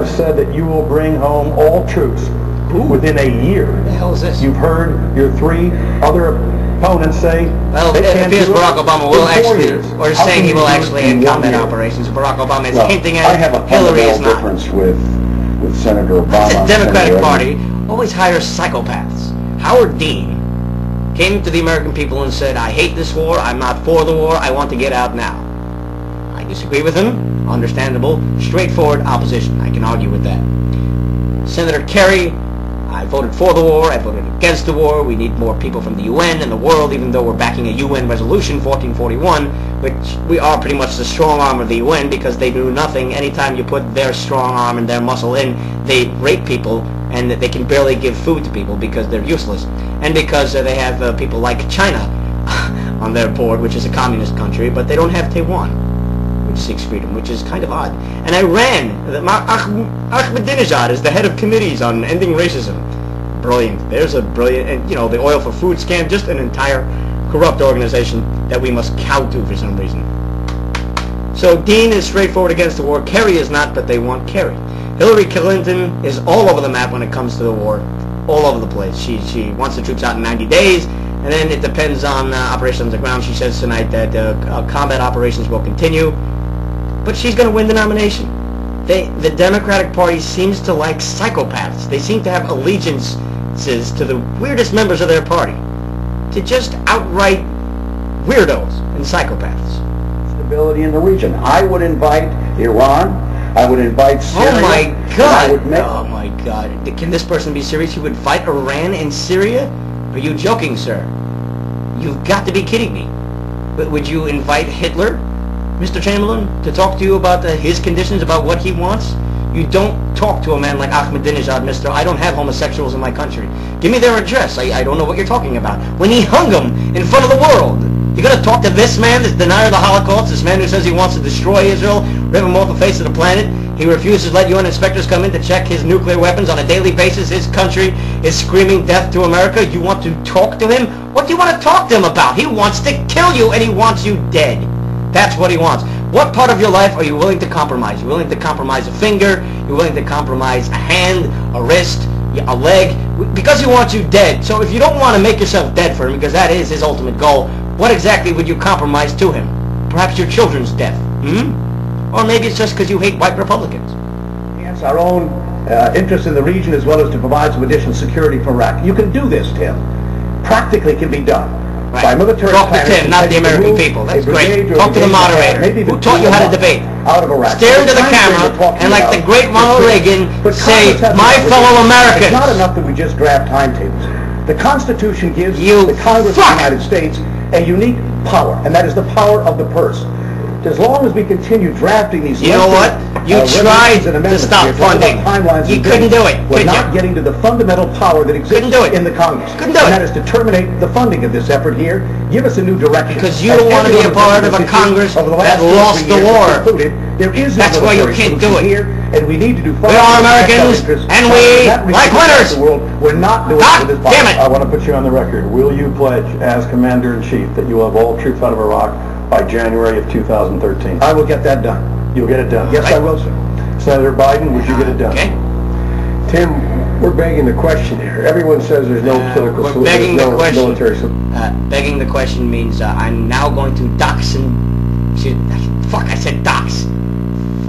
have said that you will bring home all troops within a year. What the hell is this? You've heard your three other opponents say well, it appears Barack Obama will actually, or is saying he will actually end combat operations. Barack Obama is hinting at it. Hillary is not. Difference with Senator Obama. The Democratic Party always hires psychopaths. Howard Dean came to the American people and said, I hate this war, I'm not for the war, I want to get out now. I disagree with him. Understandable, straightforward opposition. I can argue with that. Senator Kerry, I voted for the war, I voted against the war, we need more people from the UN and the world, even though we're backing a UN resolution, 1441, which we are pretty much the strong arm of the UN because they do nothing. Anytime you put their strong arm and their muscle in, they rape people and they can barely give food to people because they're useless. And because they have people like China on their board, which is a communist country, but they don't have Taiwan, which seeks freedom, which is kind of odd. And Iran, Ahmadinejad is the head of committees on ending racism. Brilliant. There's a brilliant, and you know, the oil for food scam, just an entire corrupt organization that we must cow to for some reason. So Dean is straightforward against the war. Kerry is not, but they want Kerry. Hillary Clinton is all over the map when it comes to the war, all over the place. She wants the troops out in 90 days, and then it depends on operations on the ground. She says tonight that combat operations will continue, but she's going to win the nomination. The Democratic Party seems to like psychopaths. They seem to have allegiances to the weirdest members of their party, to just outright weirdos and psychopaths. Stability in the region. I would invite Iran. I would invite Syria. Oh my God! Oh my God! Can this person be serious? You would fight Iran and Syria? Are you joking, sir? You've got to be kidding me. But would you invite Hitler, Mr. Chamberlain, to talk to you about his conditions, about what he wants? You don't talk to a man like Ahmadinejad, Mr. I don't have homosexuals in my country. Give me their address. I don't know what you're talking about. When he hung them in front of the world, you're going to talk to this man, this denier of the Holocaust, this man who says he wants to destroy Israel, rip him off the face of the planet? He refuses to let UN inspectors come in to check his nuclear weapons on a daily basis. His country is screaming death to America. You want to talk to him? What do you want to talk to him about? He wants to kill you, and he wants you dead. That's what he wants. What part of your life are you willing to compromise? You're willing to compromise a finger? You're willing to compromise a hand, a wrist, a leg? Because he wants you dead. So if you don't want to make yourself dead for him, because that is his ultimate goal, what exactly would you compromise to him? Perhaps your children's death. Or maybe it's just because you hate white Republicans. It's our own interest in the region as well as to provide some additional security for Iraq. You can do this, Tim. Practically can be done. Right. By military Talk to Tim, not the American people. That's great. Talk to the moderator who taught you how to debate. Out of Iraq. Stare into the camera and, like the great Ronald Reagan, say, my fellow Americans. It's not enough that we just draft timetables. The Constitution gives the Congress of the United States a unique power, and that is the power of the purse. As long as we continue drafting these, you know what? You tried to stop funding. You couldn't do it. We're not getting to the fundamental power that exists in the Congress. Couldn't do it. And that is to terminate the funding of this effort here. Give us a new direction. Because you don't want to be a part of a Congress that lost the war. That's why you can't do it. Here, and we need to do. We are Americans, and we like winners. We're not doing this. Damn it! I want to put you on the record. Will you pledge, as Commander-in-Chief, that you will have all troops out of Iraq by January of 2013? I will get that done. You'll get it done. Yes, I will, sir. Senator Biden, would you get it done? Okay. Tim, we're begging the question here. Everyone says there's no political solution. Begging the question. Military solution. Begging the question means I'm now going to dox and... Fuck, I said dox.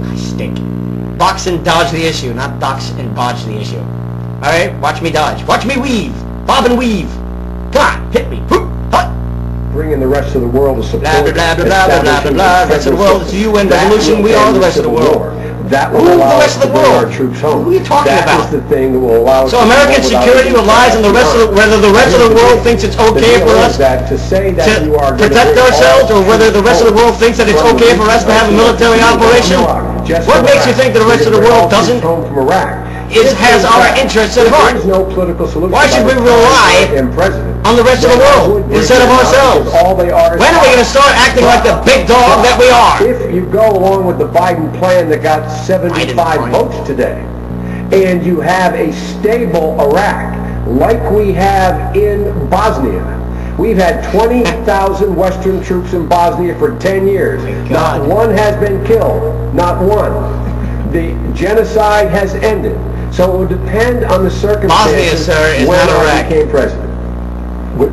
I stink. Box and dodge the issue, not dox and bodge the issue. Alright, watch me dodge. Watch me weave. Bob and weave. Come on, hit me. Bringing the rest of the world to support. Blah, blah, blah, blah, blah, blah, blah, blah. The rest of the world. It's a UN revolution. We are the rest of the world. That will Who's allow the rest of the world? Our troops home. Who are you talking about? That is the thing that will allow us so American security relies on the rest of the, whether the rest of the world thinks it's okay for us to protect ourselves, or whether the rest of the world thinks that it's okay for us to have a military operation. What makes you think that the rest of the world doesn't? It has our interests at heart. Why should we rely on the rest of the world instead of ourselves? When are we going to start acting like the big dog that we are? If you go along with the Biden plan that got 75 votes today, and you have a stable Iraq like we have in Bosnia. We've had 20,000 Western troops in Bosnia for 10 years. Not one has been killed. Not one. the genocide has ended. So it would depend on the circumstances Bosnia, sir, is when not I Iraq. became president.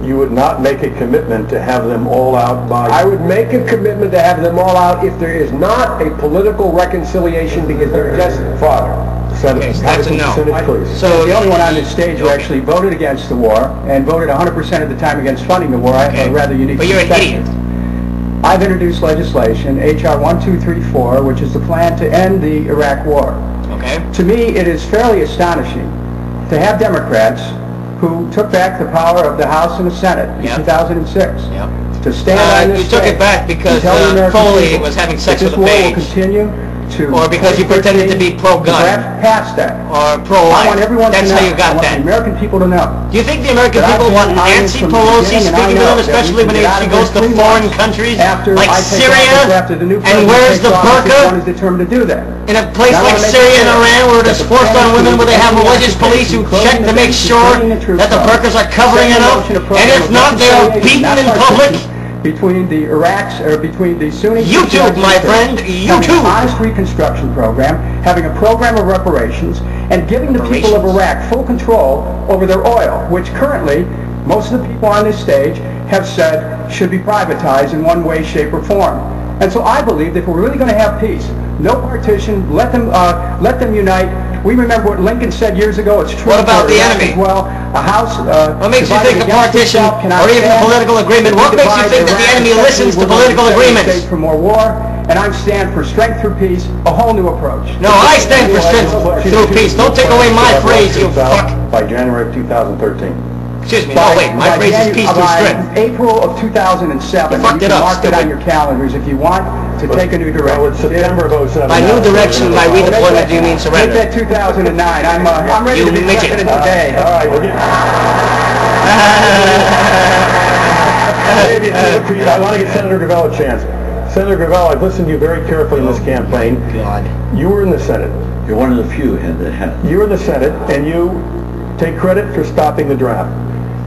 You would not make a commitment to have them all out by... I would make a commitment to have them all out if there is not a political reconciliation because they're just fodder. Okay, so that's a no. Senate, please. So the only one on this stage who actually voted against the war and voted 100% of the time against funding the war. I have a rather unique But you're an perspective. idiot. I've introduced legislation, H.R. 1234, which is the plan to end the Iraq War. Okay. To me, it is fairly astonishing to have Democrats who took back the power of the House and the Senate in Yep. 2006 Yep. to stand on this You took stage it back because and tell the American Foley people was having that sex with a this war will page. continue to... Or because you pretended to be pro-gun. Perhaps past that. Or I pro-life. want everyone That's to know. how you got I want that. the American people to know. Do you think the American But people I've want been Nancy from the Pelosi beginning, and I speaking to know them, that we especially can when get out she of goes this to 3 foreign months countries after like I take Syria office, after the new and president wears takes the office, burqa? one is determined to do that. In a place Now, I like wanna make Syria it and clear Iran where it that is the forced on plan women, where they have to religious end police who the check to make occupation, sure closing the troops that the out, burqas are covering setting in enough, motion a and program if of not, they are reconciliation, beaten not in public. partition, between the between the Sunni... YouTube, my friend, YouTube. Having an honest reconstruction program, having a program of reparations, and giving the people of Iraq full control over their oil, which currently, most of the people on this stage have said should be privatized in one way, shape, or form. And so I believe that if we're really going to have peace, no partition, let them unite. We remember what Lincoln said years ago. It's true. What about for the Iraq enemy? as well, a house... What makes you divided think a against partition itself cannot or even stand. political agreement? What makes you think that the enemy listens to political agreements? For more war, and I stand for strength through peace, a whole new approach. No, I stand for strength through peace. Don't take away my phrase, you fuck. By January of 2013. Excuse me, no wait, my phrase is peace through strength. April of 2007, You fucked you it can up, mark it stupid. on your calendars if you want to take a new direction. Well, it's September of 07. By new direction, by redeployment, do you mean Make surrender? that 2009. I'm ready You to be midget. president today. All right, I want to get Senator Gravel a chance. Senator Gravel, I've listened to you very carefully in this campaign. God. You were in the Senate. You're one of the few that have. You were in the Senate, and you take credit for stopping the draft.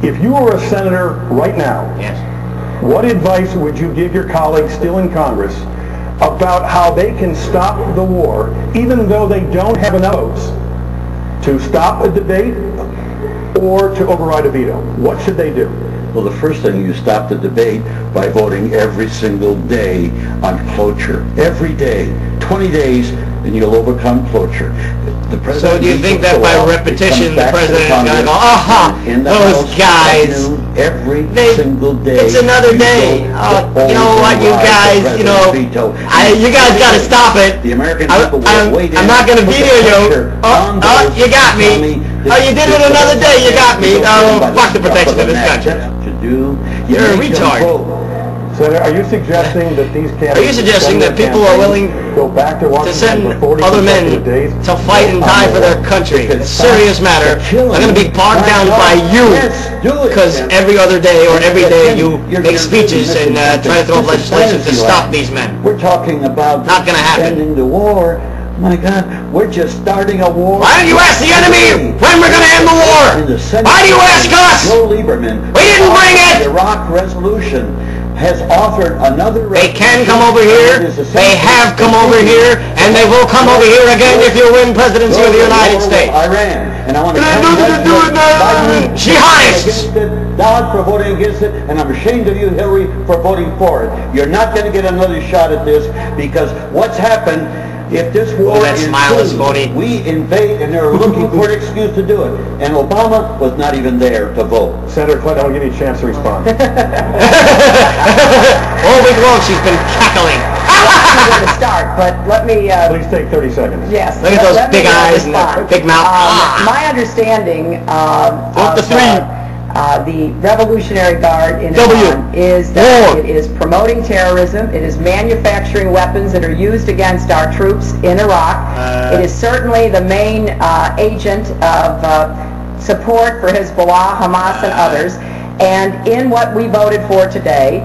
If you were a senator right now, Yes. what advice would you give your colleagues still in Congress about how they can stop the war, even though they don't have enough votes to stop a debate or to override a veto? What should they do? Well, the first thing, you stop the debate by voting every single day on cloture. Every day. 20 days, and you'll overcome cloture. The president So do you think that by repetition the president is going to go, aha, those guys, every single day. it's another day. You know what, you guys, you guys got to stop it. The American people will wait. I'm not going to veto you. You got me. Oh, you did it another day, you got me. Oh, fuck the protection of this country. You're a retard. Senator, are you suggesting that these candidates... Are you suggesting that people are willing go back to to send Washington for 40 other men consecutive days? to fight and die for their country? It's a serious matter. They're going to be bogged down by you because every other day or every day you make speeches and try to throw up legislation to stop these men. We're talking about Not gonna happen. ending the war. My God, we're just starting a war. Why don't you ask the enemy when we're going to end the war? Why do you ask us? Joe Lieberman. We didn't bring it! The Iraq resolution has offered another... They can come over here, they have come over here, and they will come over here again if you win presidency of the United States. Iran. And I want to Jihadists! Dodd for voting against it, and I'm ashamed of you, Hillary, for voting for it. You're not going to get another shot at this, because what's happened, if this war that smile is phony. we invade, and they're looking for an excuse to do it. And Obama was not even there to vote. Senator Clinton, I'll give you a chance to respond. All week long she's been cackling. Where to start, but let me... Please take 30 seconds. Yes. Look at those let me, big eyes and respond. that big mouth. My understanding Vote the three. The Revolutionary Guard in W. Iran is that War. it is promoting terrorism, it is manufacturing weapons that are used against our troops in Iraq. It is certainly the main agent of support for Hezbollah, Hamas, and others. And in what we voted for today,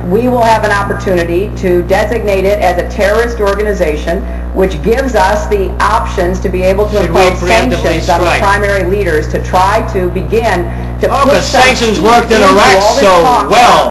we will have an opportunity to designate it as a terrorist organization, which gives us the options to be able to Should we impose preemptively sanctions on the strike? primary leaders to try to begin to Oh, put because some sanctions teeth worked in into Iraq all this so talk well.